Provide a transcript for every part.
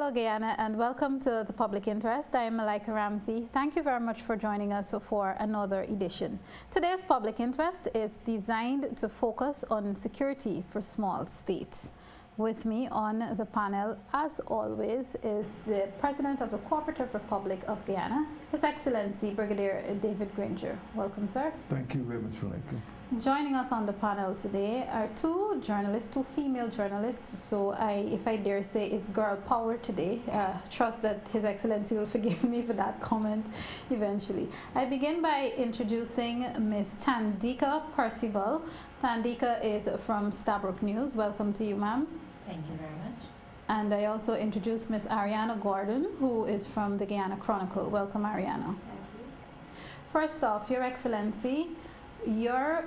Hello Guyana and welcome to The Public Interest. I am Malika Ramsey. Thank you very much for joining us for another edition. Today's Public Interest is designed to focus on security for small states. With me on the panel, as always, is the President of the Cooperative Republic of Guyana, His Excellency Brigadier David Granger. Welcome, sir. Thank you very much, Malika. Joining us on the panel today are two female journalists, so if I dare say it's girl power today. Trust that His Excellency will forgive me for that comment eventually. I begin by introducing Ms. Thandika Percival. Thandika is from Stabroek News. Welcome to you, ma'am. Thank you very much. And I also introduce Ms. Ariana Gordon, who is from the Guyana Chronicle. Welcome, Ariana. Thank you. First off, Your Excellency, your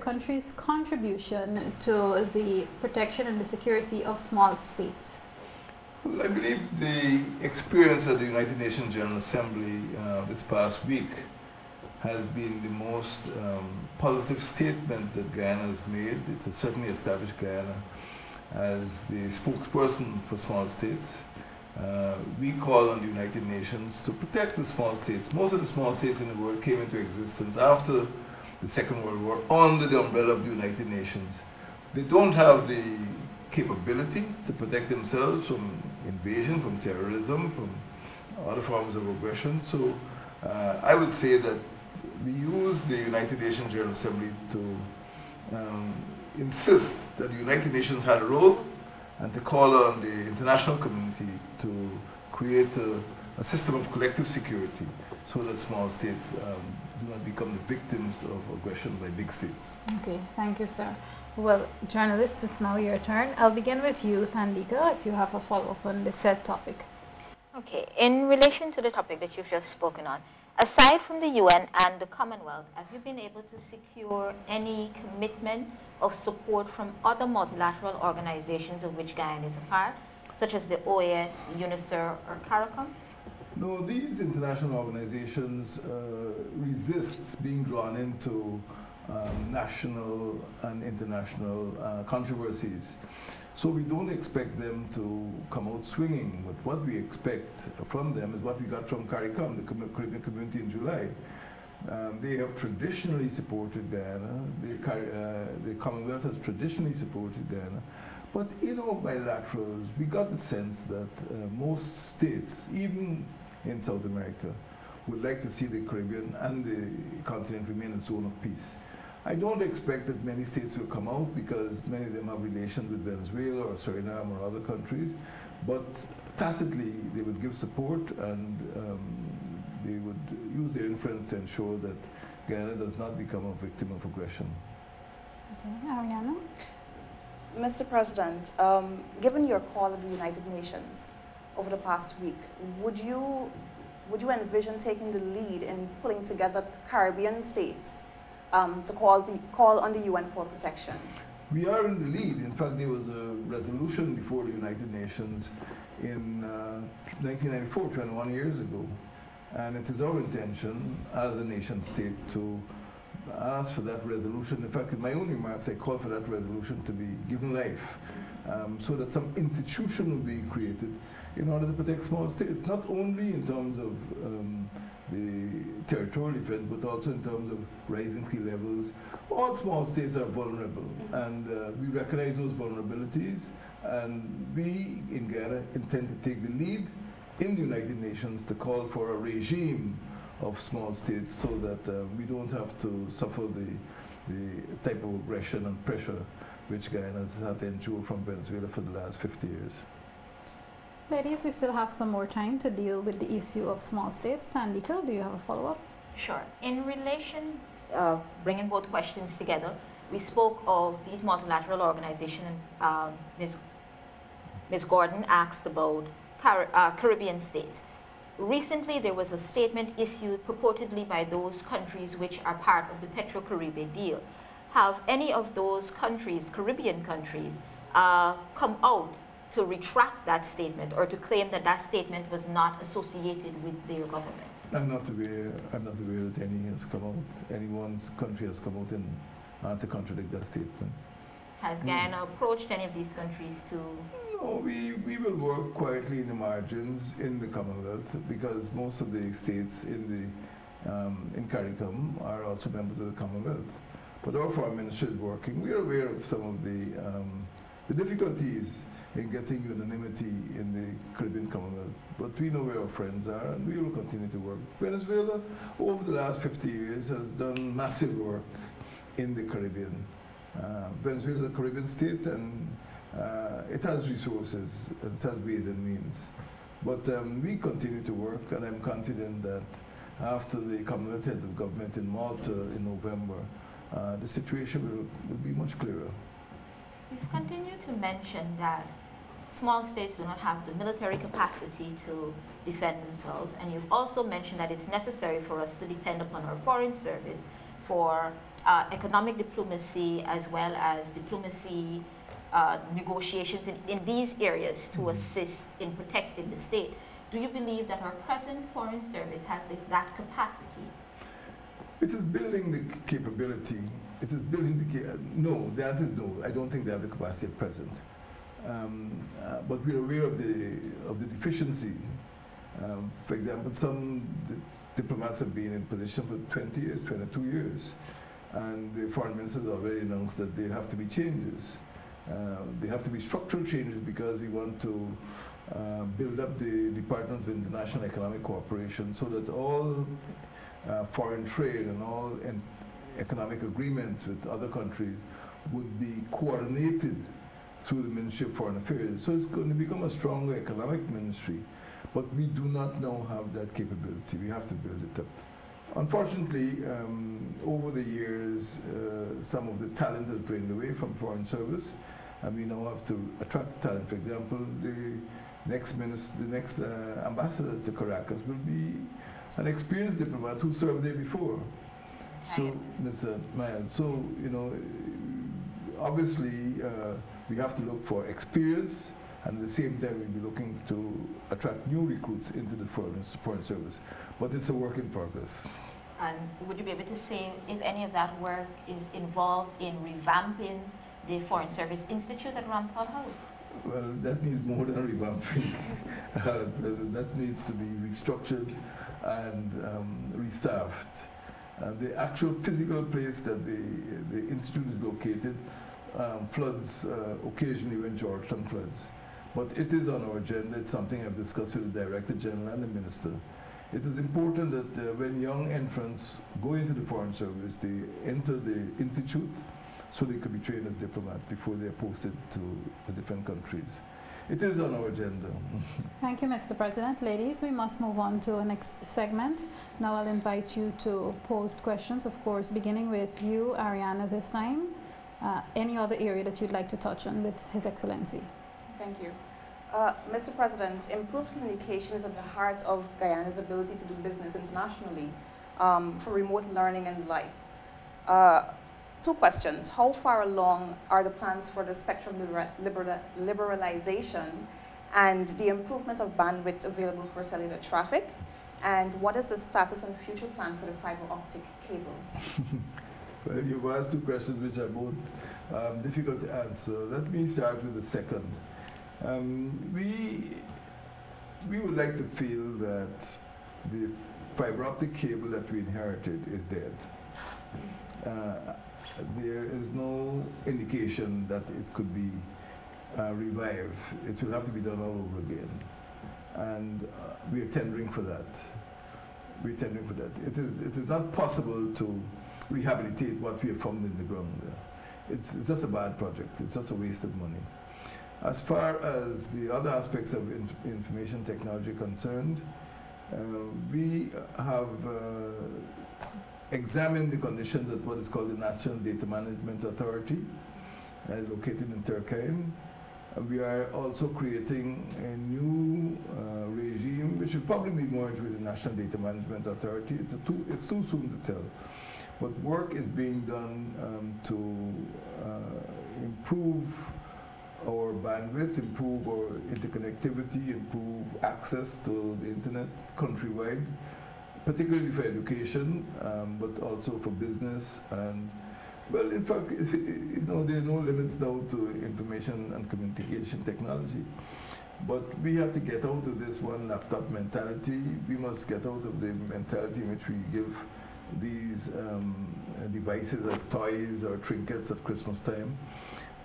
country's contribution to the protection and the security of small states. Well, I believe the experience at the United Nations General Assembly this past week has been the most positive statement that Guyana has made. It has certainly established Guyana as the spokesperson for small states. We call on the United Nations to protect the small states. Most of the small states in the world came into existence after the Second World War under the umbrella of the United Nations. They don't have the capability to protect themselves from invasion, from terrorism, from other forms of aggression. So I would say that we use the United Nations General Assembly to insist that the United Nations had a role and to call on the international community to create a system of collective security so that small states do not become the victims of aggression by big states. Okay, thank you, sir. Well, journalists, it's now your turn. I'll begin with you, Thandika, if you have a follow-up on the said topic. Okay, in relation to the topic that you've just spoken on, aside from the UN and the Commonwealth, have you been able to secure any commitment of support from other multilateral organizations of which Guyana is a part, such as the OAS, UNICEF, or CARICOM? No, these international organizations resist being drawn into national and international controversies. So we don't expect them to come out swinging. But what we expect from them is what we got from CARICOM, the Caribbean Community in July. They have traditionally supported Guyana. The Commonwealth has traditionally supported Guyana. But in our bilaterals, we got the sense that most states, even in South America, would like to see the Caribbean and the continent remain a zone of peace. I don't expect that many states will come out because many of them have relations with Venezuela or Suriname or other countries, but tacitly they would give support and they would use their influence to ensure that Guyana does not become a victim of aggression. Okay, Ariana? Mr. President, given your call at the United Nations over the past week, would you envision taking the lead in pulling together Caribbean states to call on the UN for protection? We are in the lead. In fact, there was a resolution before the United Nations in 1994, 21 years ago. And it is our intention as a nation state to ask for that resolution. In fact, in my own remarks, I call for that resolution to be given life so that some institution will be created in order to protect small states, not only in terms of the territorial defense, but also in terms of rising sea levels. All small states are vulnerable, and we recognize those vulnerabilities, and we in Guyana intend to take the lead in the United Nations to call for a regime of small states so that we don't have to suffer the type of aggression and pressure which Guyana has had to endure from Venezuela for the last 50 years. Ladies, we still have some more time to deal with the issue of small states. Thandika, do you have a follow-up? Sure. In relation, bringing both questions together, we spoke of these multilateral organizations. Ms. Gordon asked about Caribbean states. Recently, there was a statement issued purportedly by those countries which are part of the Petro-Caribbean deal. Have any of those countries, Caribbean countries, come out to retract that statement or to claim that that statement was not associated with their government? I'm not aware that any has come out, anyone's country has come out and to contradict that statement. Has Guyana approached any of these countries to No, we will work quietly in the margins in the Commonwealth because most of the states in CARICOM are also members of the Commonwealth. But our foreign ministry is working. We are aware of some of the difficulties in getting unanimity in the Caribbean Commonwealth. But we know where our friends are, and we will continue to work. Venezuela, over the last 50 years, has done massive work in the Caribbean. Venezuela is a Caribbean state, and it has resources, and it has ways and means. But we continue to work, and I'm confident that after the Commonwealth heads of government in Malta in November, the situation will be much clearer. You've continued to mention that small states do not have the military capacity to defend themselves, and you've also mentioned that it's necessary for us to depend upon our foreign service for economic diplomacy as well as diplomacy negotiations in these areas to assist in protecting the state. Do you believe that our present foreign service has that capacity? It is building the capability. It is building the no, the answer is no. I don't think they have the capacity at present. But we're aware of the deficiency. For example, some diplomats have been in position for 20 years, 22 years. And the foreign ministers already announced that there have to be changes. There have to be structural changes because we want to build up the Department of International Economic Cooperation so that all foreign trade and all economic agreements with other countries would be coordinated through the Ministry of Foreign Affairs. So it's going to become a stronger economic ministry, but we do not now have that capability. We have to build it up. Unfortunately, over the years, some of the talent has drained away from foreign service, and we now have to attract talent. For example, the next ambassador to Caracas will be an experienced diplomat who served there before. So, Mr. Mayan, so, you know, obviously, we have to look for experience, and at the same time, we'll be looking to attract new recruits into the foreign service. But it's a work in progress. And would you be able to say if any of that work is involved in revamping the Foreign Service Institute at Ramthal House? Well, that needs more than revamping. That needs to be restructured and restaffed. The actual physical place that the institute is located floods occasionally when Georgetown floods. But it is on our agenda. It's something I've discussed with the Director General and the Minister. It is important that when young entrants go into the Foreign Service, they enter the institute so they could be trained as diplomats before they're posted to the different countries. It is on our agenda. Thank you, Mr. President. Ladies, we must move on to our next segment. Now I'll invite you to pose questions, of course, beginning with you, Ariana, this time. Any other area that you'd like to touch on with His Excellency? Thank you. Mr. President, improved communication is at the heart of Guyana's ability to do business internationally for remote learning and the like. Two questions. How far along are the plans for the spectrum liberalization and the improvement of bandwidth available for cellular traffic? And what is the status and future plan for the fiber optic cable? Well, you've asked two questions which are both difficult to answer. Let me start with the second. We would like to feel that the fiber optic cable that we inherited is dead. There is no indication that it could be revived. It will have to be done all over again. And we are tendering for that. We're tendering for that. It is not possible to rehabilitate what we have found in the ground there. It's just a bad project. It's just a waste of money. As far as the other aspects of information technology concerned, we have examined the conditions at what is called the National Data Management Authority, located in Turkey. We are also creating a new regime, which will probably be merged with the National Data Management Authority. It's too soon to tell. But work is being done to improve our bandwidth, improve our interconnectivity, improve access to the internet countrywide, particularly for education, but also for business and Well, in fact, there are no limits now to information and communication technology. But we have to get out of this one laptop mentality. We must get out of the mentality in which we give these devices as toys or trinkets at Christmas time,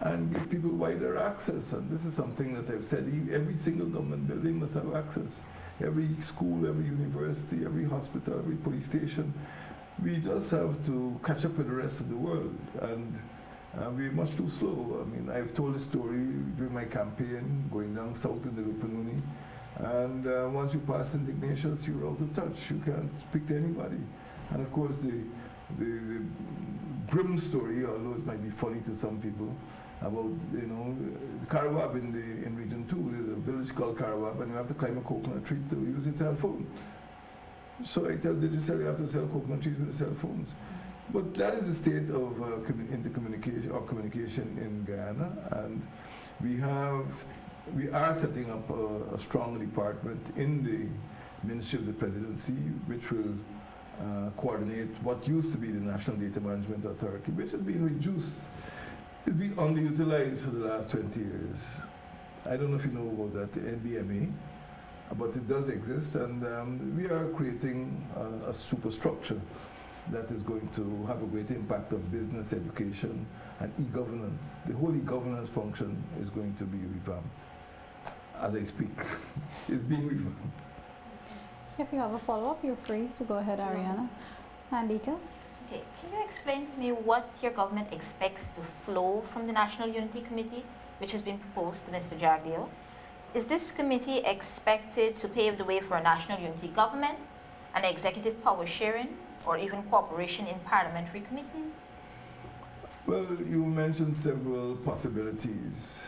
and give people wider access. And this is something that I've said, every single government building must have access. Every school, every university, every hospital, every police station. We just have to catch up with the rest of the world, and we're much too slow. I mean, I've told a story during my campaign, going down south in the Rupununi, and once you pass St. Ignatius, you're out of touch. You can't speak to anybody. And of course, the grim story, although it might be funny to some people, about the Karawab in Region 2. There's a village called Karawab, and you have to climb a coconut tree to use your cell phone. So I tell Digicel you have to sell coconut trees with the cell phones. But that is the state of intercommunication or communication in Guyana, and we are setting up a strong department in the Ministry of the Presidency, which will coordinate what used to be the National Data Management Authority, which has been reduced. It's been underutilized for the last 20 years. I don't know if you know about that, the NDMA, but it does exist, and we are creating a superstructure that is going to have a great impact on business, education, and e-governance. The whole e-governance function is going to be revamped. As I speak, it's being revamped. If you have a follow-up, you're free to go ahead, Ariana. Nandika? Okay, can you explain to me what your government expects to flow from the National Unity Committee, which has been proposed to Mr. Jagdeo? Is this committee expected to pave the way for a national unity government, an executive power sharing, or even cooperation in parliamentary committees? Well, you mentioned several possibilities.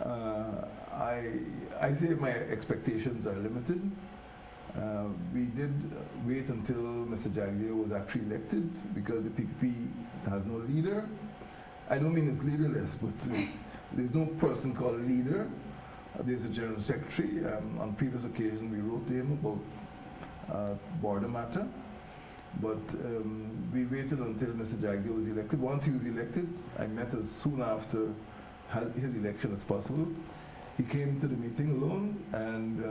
I say my expectations are limited. We did wait until Mr. Jagdeo was actually elected because the PPP has no leader. I don't mean it's leaderless, but there's no person called leader. There's a general secretary. On previous occasions, we wrote to him about border matter. But we waited until Mr. Jagdeo was elected. Once he was elected, I met as soon after his election as possible. He came to the meeting alone, and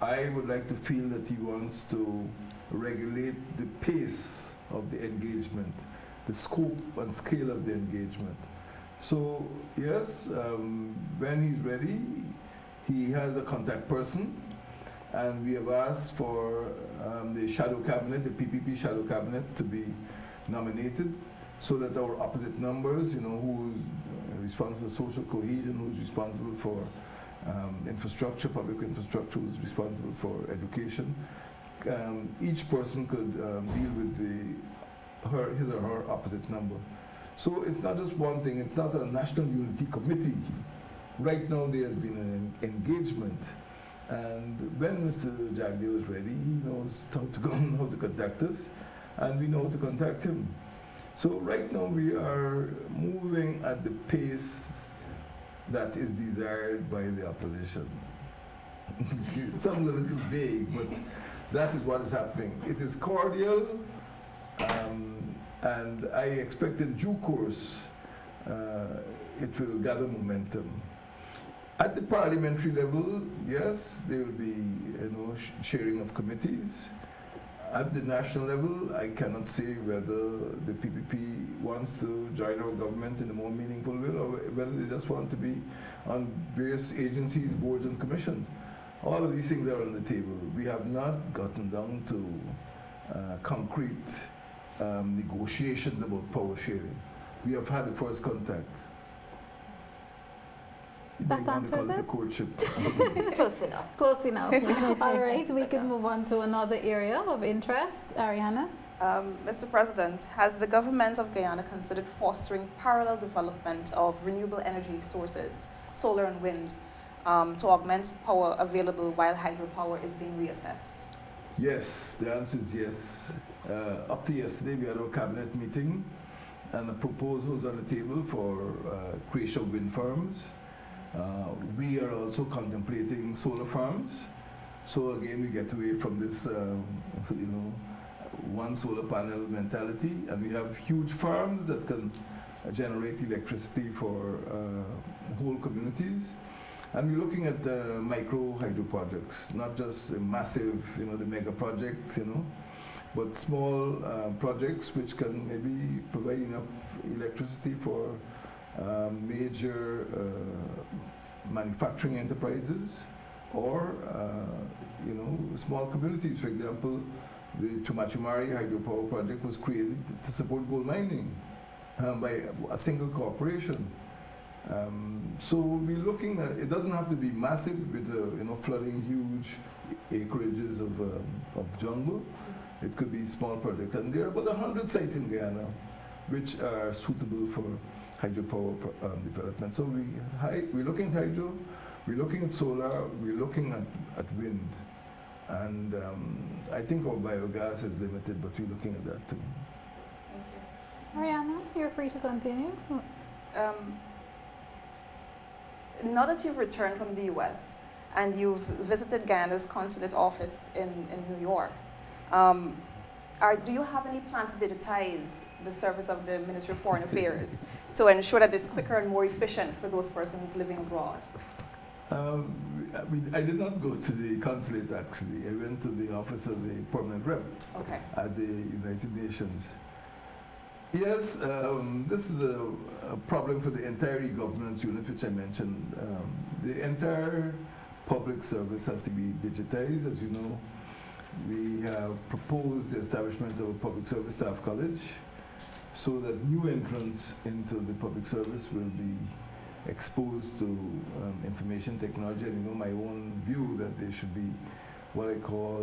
I would like to feel that he wants to regulate the pace of the engagement, the scope and scale of the engagement. So yes, when he's ready, he has a contact person, and we have asked for the shadow cabinet, the PPP shadow cabinet, to be nominated, so that our opposite numbers, who's responsible for social cohesion, who's responsible for infrastructure, public infrastructure, who's responsible for education, each person could deal with his or her opposite number. So it's not just one thing, it's not a national unity committee. Right now there has been an engagement, and when Mr. Jagdeo is ready, he knows how to contact us, and we know how to contact him. So right now we are moving at the pace that is desired by the opposition. It sounds a little vague, but that is what is happening. It is cordial, and I expect in due course it will gather momentum. At the parliamentary level, yes, there will be sharing of committees. At the national level, I cannot say whether the PPP wants to join our government in a more meaningful way, or whether they just want to be on various agencies, boards, and commissions. All of these things are on the table. We have not gotten down to concrete negotiations about power sharing. We have had the first contact. That answers it? Courtship. Close enough. Close enough. All right, we can move on to another area of interest. Ariana? Mr. President, has the government of Guyana considered fostering parallel development of renewable energy sources, solar and wind, to augment power available while hydropower is being reassessed? Yes, the answer is yes. Up to yesterday, we had our cabinet meeting, and a proposal was on the table for creation of wind farms. We are also contemplating solar farms. So again, we get away from this, one solar panel mentality, and we have huge farms that can generate electricity for whole communities. And we're looking at micro hydro projects, not just massive, the mega projects, but small projects which can maybe provide enough electricity for major manufacturing enterprises, or small communities. For example, the Tumachumari hydropower project was created to support gold mining by a single corporation. So we're looking at, it doesn't have to be massive with flooding huge acreages of jungle. It could be small projects, and there are about 100 sites in Guyana which are suitable for hydropower development. So we're looking at hydro, we're looking at solar, we're looking at wind, and I think our biogas is limited, but we're looking at that too. Thank you. Ariana, you're free to continue. Now that you've returned from the US and you've visited Guyana's consulate office in New York, do you have any plans to digitize the service of the Ministry of Foreign Affairs to ensure that it's quicker and more efficient for those persons living abroad? I did not go to the consulate, actually. I went to the office of the permanent rep at the United Nations. Yes, this is a problem for the entire e-governance unit, which I mentioned. The entire public service has to be digitized. As you know, we have proposed the establishment of a public service staff college so that new entrants into the public service will be exposed to information technology. And my own view that there should be what I call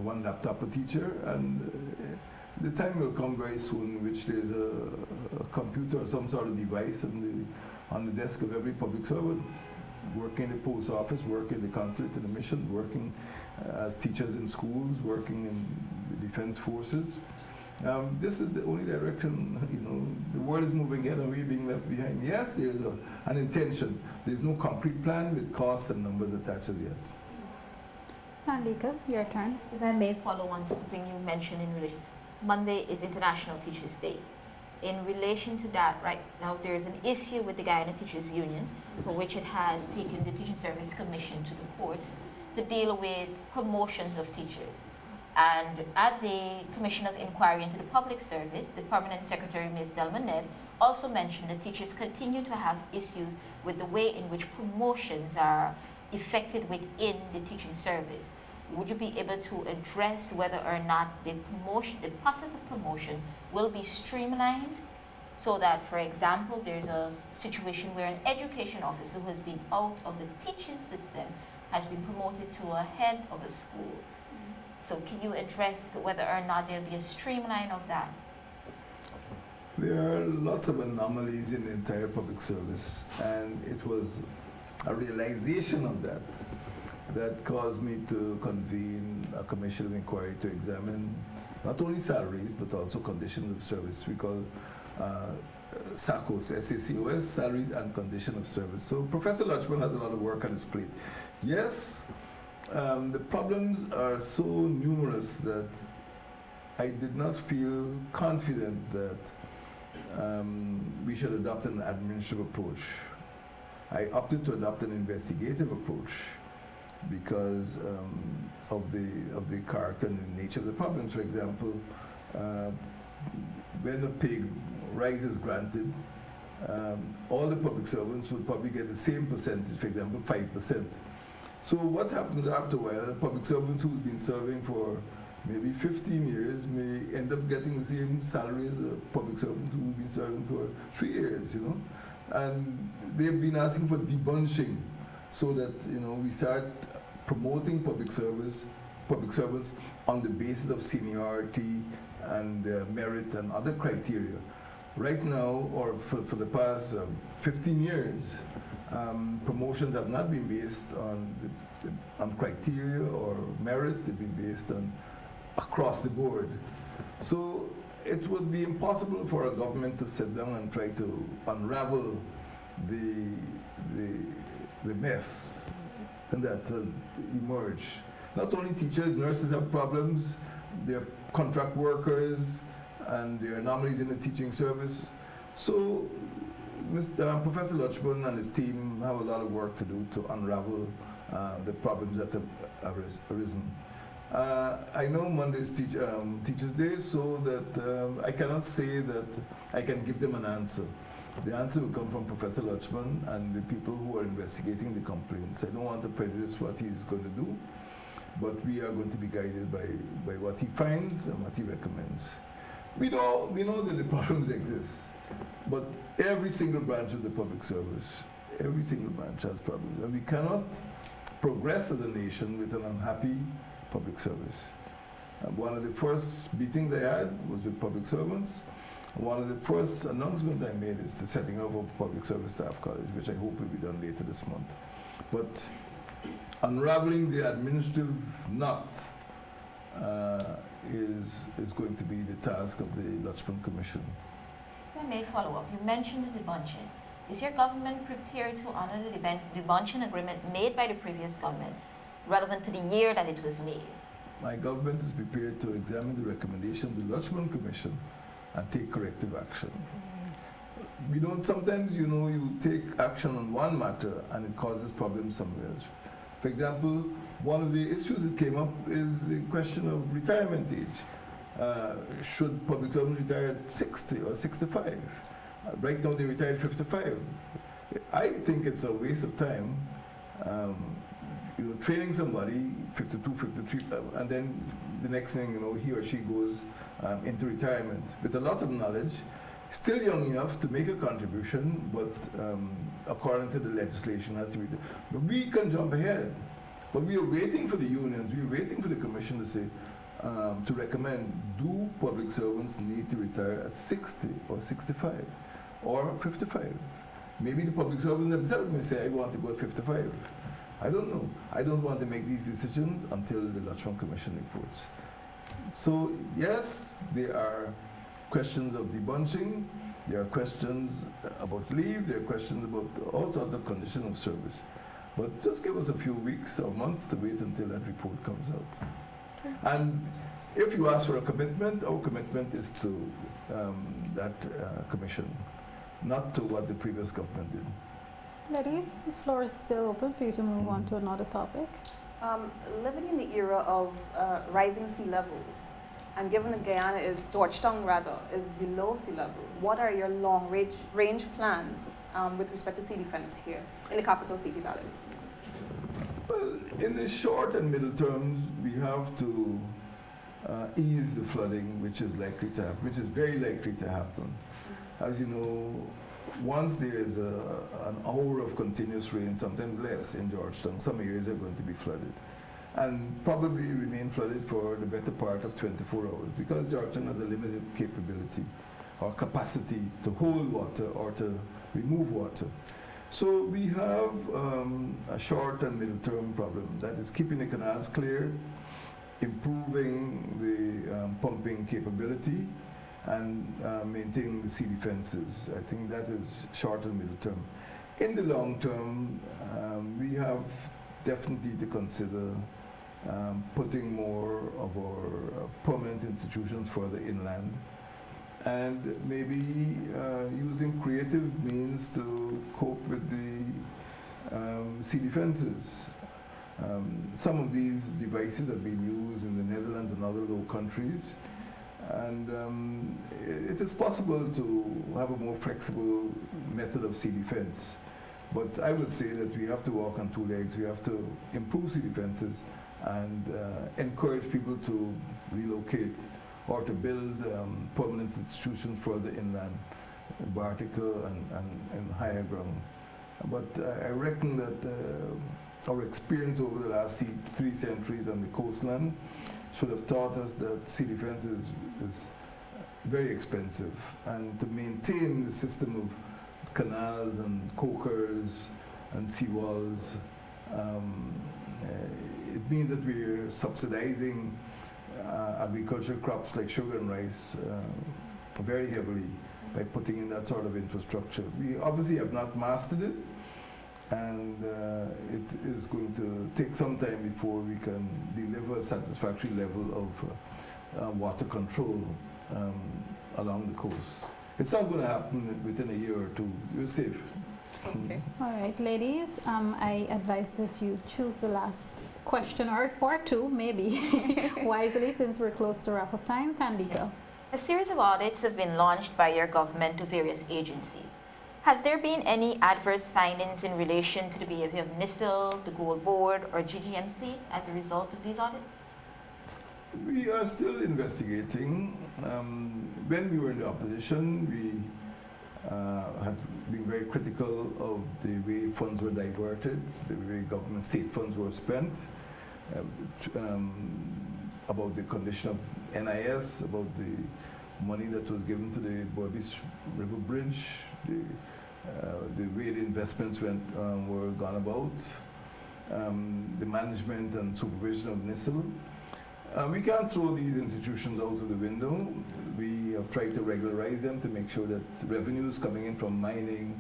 one laptop per teacher, and the time will come very soon in which there's a computer or some sort of device on the desk of every public servant, working in the post office, working in the consulate and the mission, working as teachers in schools, working in the defense forces. This is the only direction, the world is moving ahead and we're being left behind. Yes, there's an intention. There's no concrete plan with costs and numbers attached as yet. Nandika, your turn. If I may follow on to something you mentioned in relation. Monday is International Teachers' Day. In relation to that, right now there is an issue with the Guyana Teachers Union, for which it has taken the Teaching Service Commission to the courts to deal with promotions of teachers. And at the Commission of Inquiry into the Public Service, the Permanent Secretary, Ms. Delmanet, also mentioned that teachers continue to have issues with the way in which promotions are effected within the teaching service. Would you be able to address whether or not the process of promotion will be streamlined so that, for example, there's a situation where an education officer who has been out of the teaching system has been promoted to a head of a school? So can you address whether or not there'll be a streamline of that? There are lots of anomalies in the entire public service, and it was a realization of that caused me to convene a commission of inquiry to examine not only salaries but also conditions of service. We call SACOS, SACOS, salaries and condition of service. So Professor Lutchman has a lot of work on his plate. Yes, the problems are so numerous that I did not feel confident that we should adopt an administrative approach. I opted to adopt an investigative approach because of the character and the nature of the problems. For example, when a pig rise is granted, all the public servants would probably get the same percentage, for example, 5%. So what happens after a while, a public servant who's been serving for maybe 15 years may end up getting the same salary as a public servant who's been serving for 3 years, And they've been asking for debunching so that, we start promoting public servants on the basis of seniority and merit and other criteria. Right now, or for the past 15 years, promotions have not been based on criteria or merit. They've been based on across the board. So it would be impossible for a government to sit down and try to unravel the mess that emerged. Not only teachers, nurses have problems. There are contract workers, and there are anomalies in the teaching service. So Professor Lutchman and his team have a lot of work to do to unravel the problems that have arisen. I know Monday's Teachers' Day, so that I cannot say that I can give them an answer. The answer will come from Professor Lutchman and the people who are investigating the complaints. I don't want to prejudice what he's going to do, but we are going to be guided by what he finds and what he recommends. We know that the problems exist, but every single branch of the public service, every single branch has problems, and we cannot progress as a nation with an unhappy public service. One of the first meetings I had was with public servants. One of the first announcements I made is the setting up of a public service staff college, which I hope will be done later this month. But unraveling the administrative knot is going to be the task of the Lutchman Commission. If I may follow up, you mentioned the debunching. Is your government prepared to honor the debunching agreement made by the previous government, relevant to the year that it was made? My government is prepared to examine the recommendation of the Lutchman Commission and take corrective action. We don't, sometimes, you take action on one matter and it causes problems somewhere else. For example, one of the issues that came up is the question of retirement age. Should public servants retire at 60 or 65? Right now they retire at 55. I think it's a waste of time, training somebody 52, 53, and then the next thing, he or she goes into retirement with a lot of knowledge, still young enough to make a contribution, but according to the legislation has to be done. But we can jump ahead. But we are waiting for the unions, we are waiting for the commission to say, to recommend, do public servants need to retire at 60 or 65 or 55? Maybe the public servants themselves may say, I want to go at 55. I don't know. I don't want to make these decisions until the Lutchman Commission reports. So yes, there are questions of debunching, there are questions about leave, there are questions about all sorts of conditions of service. But just give us a few weeks or months to wait until that report comes out. And if you ask for a commitment, our commitment is to that commission, not to what the previous government did. Ladies, the floor is still open for you to move on to another topic. Living in the era of rising sea levels, and given that Guyana is, Georgetown rather, is below sea level, what are your long range plans with respect to sea defense here, in the capital city, that is? Well, in the short and middle terms, we have to ease the flooding, which is very likely to happen. As you know, once there is an hour of continuous rain, sometimes less in Georgetown, some areas are going to be flooded. And probably remain flooded for the better part of 24 hours because Georgetown has a limited capability or capacity to hold water or to remove water. So we have a short and middle term problem, that is keeping the canals clear, improving the pumping capability, and maintaining the sea defenses. I think that is short and middle term. In the long term, we have definitely to consider putting more of our permanent institutions further inland, and maybe using creative means to cope with the sea defenses. Some of these devices have been used in the Netherlands and other low countries, and it is possible to have a more flexible method of sea defense. But I would say that we have to walk on two legs. We have to improve sea defenses and encourage people to relocate or to build permanent institutions further inland, Bartica and higher ground. But I reckon that our experience over the last 3 centuries on the coastline should have taught us that sea defense is very expensive, and to maintain the system of canals and cokers and seawalls, it means that we're subsidizing agricultural crops like sugar and rice very heavily by putting in that sort of infrastructure. We obviously have not mastered it, and it is going to take some time before we can deliver a satisfactory level water control along the coast. It's not going to happen within a year or two. You're safe. Okay. All right, ladies, I advise that you choose the last question or two, maybe, wisely, since we're close to wrap-up time. Kandika. A series of audits have been launched by your government to various agencies. Has there been any adverse findings in relation to the behavior of NISL, the Gold Board, or GGMC as a result of these audits? We are still investigating. When we were in the opposition, we had been very critical of the way funds were diverted, the way government state funds were spent, about the condition of NIS, about the money that was given to the Borbis River Bridge, the way the investments were gone about, the management and supervision of NISL. We can't throw these institutions out of the window. We have tried to regularize them to make sure that revenues coming in from mining,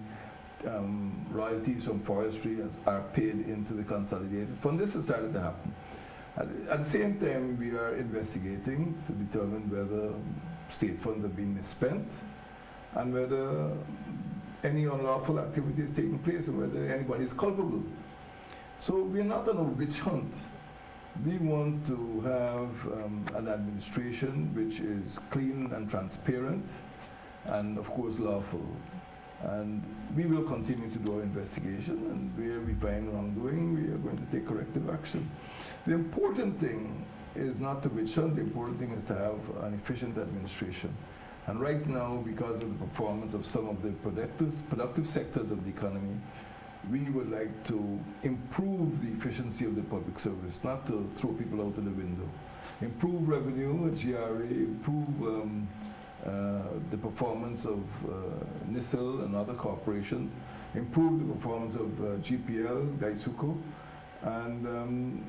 royalties from forestry are paid into the consolidated fund. This has started to happen. At the same time, we are investigating to determine whether state funds have been misspent and whether any unlawful activity is taking place and whether anybody is culpable. So we're not on a witch hunt. We want to have an administration which is clean and transparent and, of course, lawful. And we will continue to do our investigation, and where we find wrongdoing, we are going to take corrective action. The important thing is not to witch hunt. The important thing is to have an efficient administration. And right now, because of the performance of some of the productive sectors of the economy, we would like to improve the efficiency of the public service, not to throw people out of the window. Improve revenue at GRA, improve the performance of NISL and other corporations, improve the performance of GPL, Gaisuko, and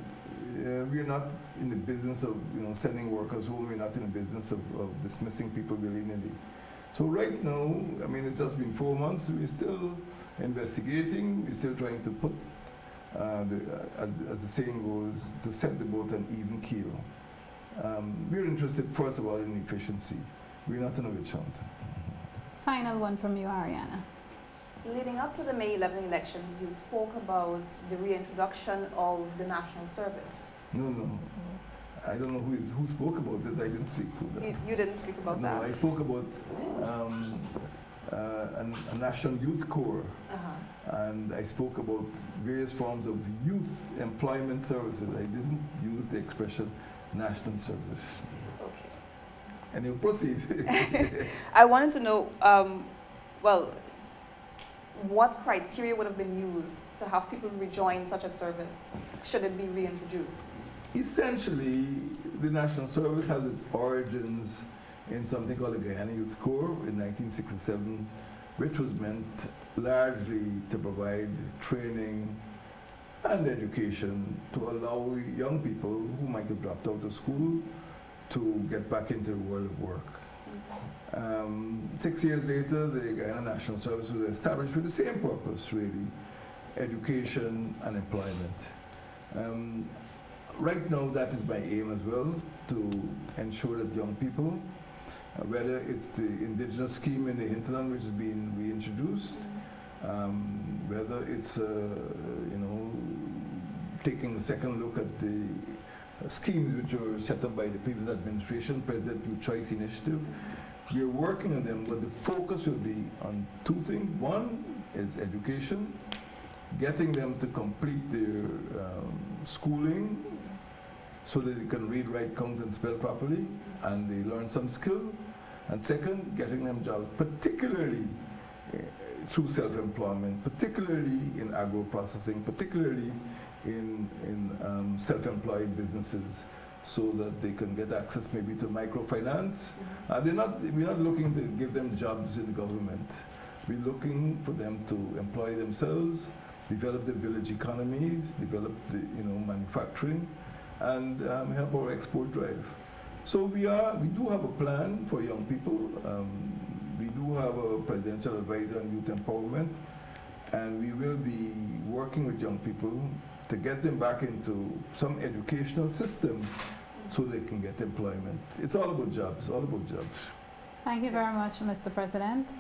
we're not in the business of sending workers home. We're not in the business of dismissing people willy-nilly. So right now, I mean, it's just been 4 months. We're still investigating. We're still trying to put, as the saying goes, to set the boat on even keel. We're interested, first of all, in efficiency. We're not in a witch hunt. Final one from you, Ariana. Leading up to the May 11 elections, you spoke about the reintroduction of the national service. No. I don't know who spoke about it. I didn't speak about that. You didn't speak about that? No, I spoke about a national youth corps. And I spoke about various forms of youth employment services. I didn't use the expression national service. Okay. And you proceed. I wanted to know, well, what criteria would have been used to have people rejoin such a service should it be reintroduced? Essentially, the national service has its origins in something called the Guyana Youth Corps in 1967, which was meant largely to provide training and education to allow young people who might have dropped out of school to get back into the world of work. 6 years later, the Guyana National Service was established with the same purpose, really, education and employment. Right now, that is my aim as well, to ensure that young people, whether it's the indigenous scheme in the hinterland which is being reintroduced, whether it's taking a second look at the schemes which were set up by the previous administration, President Youth Choice Initiative. We're working on them, but the focus will be on two things. One is education, getting them to complete their schooling so that they can read, write, count, and spell properly, and they learn some skill. And second, getting them jobs, particularly through self-employment, particularly in agro-processing, particularly in self-employed businesses, so that they can get access maybe to microfinance. We're not looking to give them jobs in government. We're looking for them to employ themselves, develop the village economies, develop the manufacturing, and help our export drive. So we do have a plan for young people. We do have a presidential advisor on youth empowerment, and we will be working with young people to get them back into some educational system so they can get employment. It's all about jobs, all about jobs. Thank you very much, Mr. President.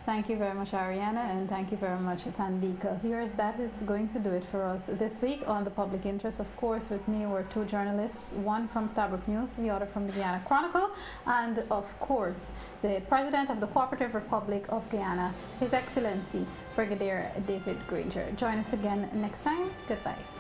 Thank you very much, Ariana, and thank you very much, Thandika. Viewers, that is going to do it for us this week on The Public Interest. Of course, with me were two journalists, one from Starbuck News, the other from the Guyana Chronicle, and of course, the President of the Cooperative Republic of Guyana, His Excellency, Brigadier David Granger. Join us again next time. Goodbye.